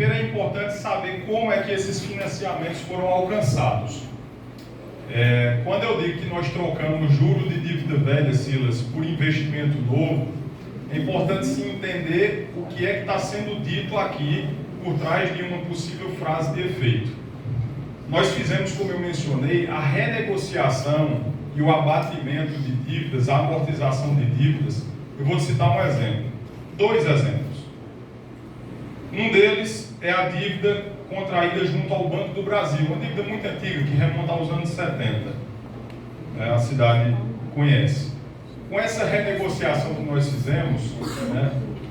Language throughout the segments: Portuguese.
primeiro é importante saber como é que esses financiamentos foram alcançados. Quando eu digo que nós trocamos juro de dívida velha, Silas, por investimento novo, é importante se entender o que é que está sendo dito aqui por trás de uma possível frase de efeito. Nós fizemos, como eu mencionei, a renegociação e o abatimento de dívidas, a amortização de dívidas. Eu vou citar um exemplo, 2 exemplos. Um deles é a dívida contraída junto ao Banco do Brasil, uma dívida muito antiga, que remonta aos anos 70. A cidade conhece. Com essa renegociação que nós fizemos,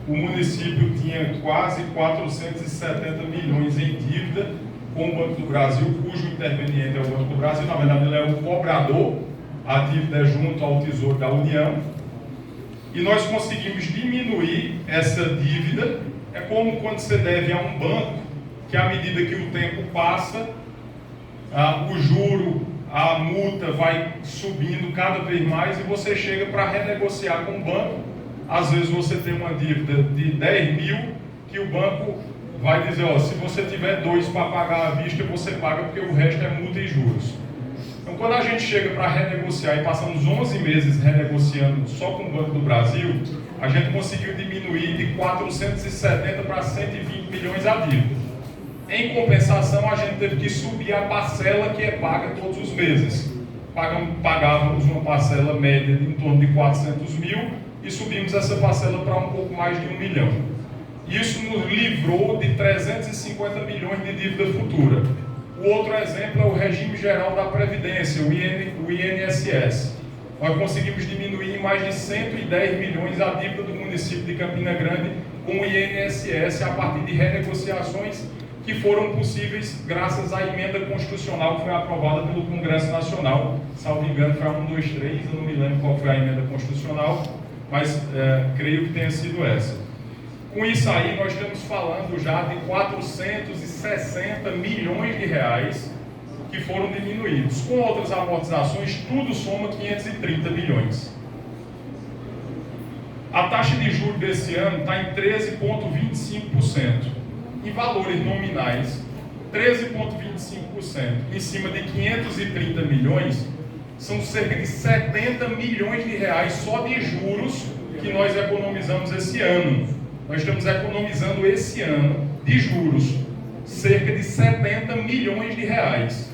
o município tinha quase 470 milhões em dívida com o Banco do Brasil, cujo interveniente é o Banco do Brasil. Na verdade, ele é o cobrador, a dívida é junto ao Tesouro da União. E nós conseguimos diminuir essa dívida. É como quando você deve a um banco, que à medida que o tempo passa, o juro, a multa vai subindo cada vez mais e você chega para renegociar com o banco. Às vezes você tem uma dívida de 10 mil que o banco vai dizer, se você tiver 2 para pagar à vista, você paga porque o resto é multa e juros. Então, quando a gente chega para renegociar e passamos 11 meses renegociando só com o Banco do Brasil, a gente conseguiu diminuir de 470 para 120 milhões a dívida. Em compensação, a gente teve que subir a parcela que é paga todos os meses. Pagávamos uma parcela média de em torno de 400 mil e subimos essa parcela para um pouco mais de 1 milhão. Isso nos livrou de 350 milhões de dívida futura. O outro exemplo é o regime geral da Previdência, o INSS. Nós conseguimos diminuir em mais de 110 milhões a dívida do município de Campina Grande com o INSS a partir de renegociações que foram possíveis graças à emenda constitucional que foi aprovada pelo Congresso Nacional. Salvo engano, foi a 123, eu não me lembro qual foi a emenda constitucional, mas creio que tenha sido essa. Com isso aí, nós estamos falando já de 460 milhões de reais que foram diminuídos. Com outras amortizações, tudo soma 530 milhões. A taxa de juros desse ano está em 13,25%. Em valores nominais, 13,25%. Em cima de 530 milhões, são cerca de 70 milhões de reais só de juros que nós economizamos esse ano. Nós estamos economizando esse ano de juros cerca de 70 milhões de reais.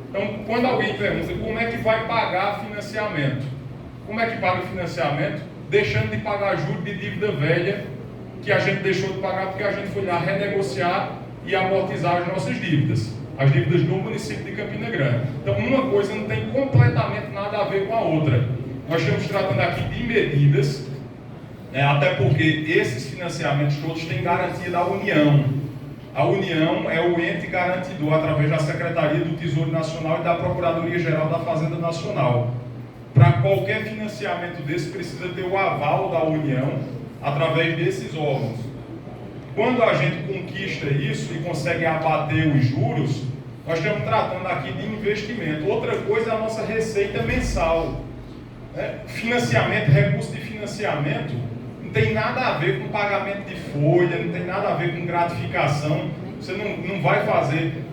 Então, quando alguém pergunta como é que vai pagar financiamento, como é que paga o financiamento? Deixando de pagar juros de dívida velha que a gente deixou de pagar porque a gente foi lá renegociar e amortizar as nossas dívidas, as dívidas do município de Campina Grande. Então, uma coisa não tem completamente nada a ver com a outra. Nós estamos tratando aqui de medidas, até porque esses financiamentos todos têm garantia da União. A União é o ente garantidor através da Secretaria do Tesouro Nacional e da Procuradoria-Geral da Fazenda Nacional. Para qualquer financiamento desse, precisa ter o aval da União através desses órgãos. Quando a gente conquista isso e consegue abater os juros, nós estamos tratando aqui de investimento. Outra coisa é a nossa receita mensal. Financiamento, recurso de financiamento, não tem nada a ver com pagamento de folha, não tem nada a ver com gratificação. Você não vai fazer.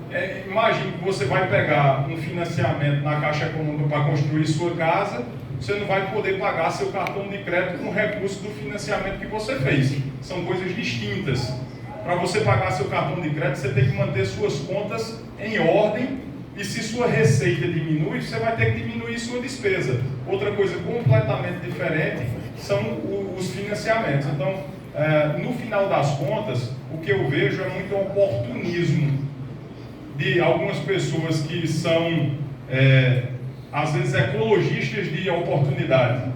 Imagine que você vai pegar um financiamento na Caixa Econômica para construir sua casa, você não vai poder pagar seu cartão de crédito com o recurso do financiamento que você fez. São coisas distintas. Para você pagar seu cartão de crédito, você tem que manter suas contas em ordem, e se sua receita diminui, você vai ter que diminuir sua despesa. Outra coisa completamente diferente são os financiamentos. Então, no final das contas, o que eu vejo é muito oportunismo de algumas pessoas que são, às vezes, ecologistas de oportunidade.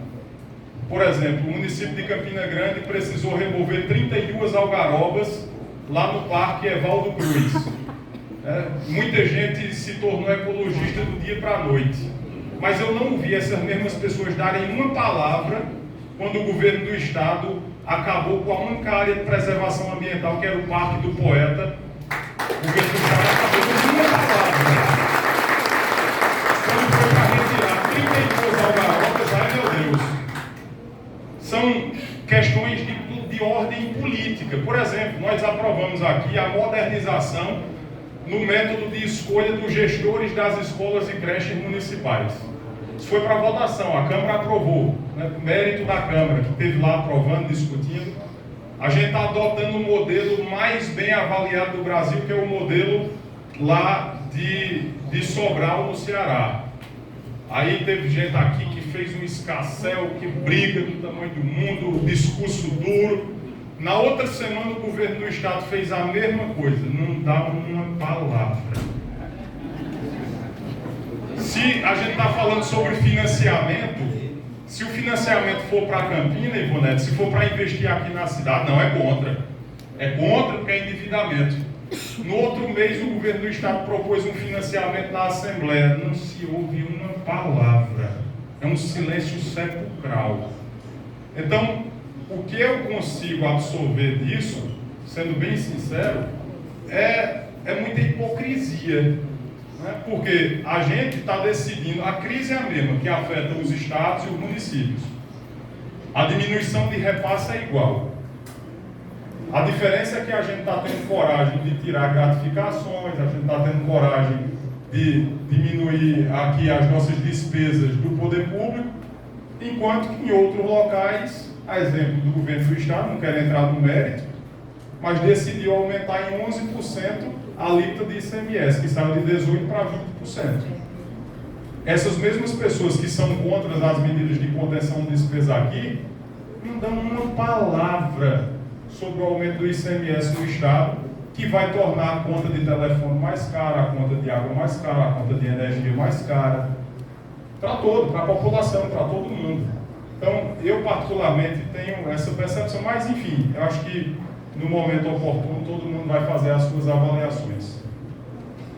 Por exemplo, o município de Campina Grande precisou remover 32 algarobas lá no Parque Evaldo Cruz. Muita gente se tornou ecologista do dia para a noite. Mas eu não vi essas mesmas pessoas darem uma palavra quando o governo do estado acabou com a única área de preservação ambiental, que era o Parque do Poeta. O governo do estado acabou com uma palavra. Quando foi para retirar 32 algarobas, ai meu Deus. São questões de ordem política. Por exemplo, nós nós aprovamos aqui a modernização no método de escolha dos gestores das escolas e creches municipais. Isso foi para votação, a Câmara aprovou, né, mérito da Câmara, que esteve lá aprovando, discutindo. A gente está adotando o modelo mais bem avaliado do Brasil, que é o modelo lá de Sobral, no Ceará. Aí teve gente aqui que fez um escarcéu, que briga do tamanho do mundo, discurso duro. Na outra semana o governo do estado fez a mesma coisa, não dá uma palavra. Se a gente está falando sobre financiamento, se o financiamento for para Campina, Ivonete, se for para investir aqui na cidade, não é contra. É contra porque é endividamento. No outro mês o governo do estado propôs um financiamento na Assembleia, não se ouve uma palavra. É um silêncio sepulcral. Então, o que eu consigo absorver disso, sendo bem sincero, é muita hipocrisia, né? Porque a gente está decidindo, a crise é a mesma, que afeta os estados e os municípios. A diminuição de repasse é igual. A diferença é que a gente está tendo coragem de tirar gratificações, a gente está tendo coragem de diminuir aqui as nossas despesas do poder público, enquanto que em outros locais, a exemplo do governo do estado, não quero entrar no mérito, mas decidiu aumentar em 11% a alíquota de ICMS, que saiu de 18% para 20%. Essas mesmas pessoas que são contra as medidas de contenção de despesa aqui, não dão uma palavra sobre o aumento do ICMS no estado, que vai tornar a conta de telefone mais cara, a conta de água mais cara, a conta de energia mais cara, para a população, para todo mundo. Então, eu particularmente tenho essa percepção, mas enfim, eu acho que no momento oportuno todo mundo vai fazer as suas avaliações.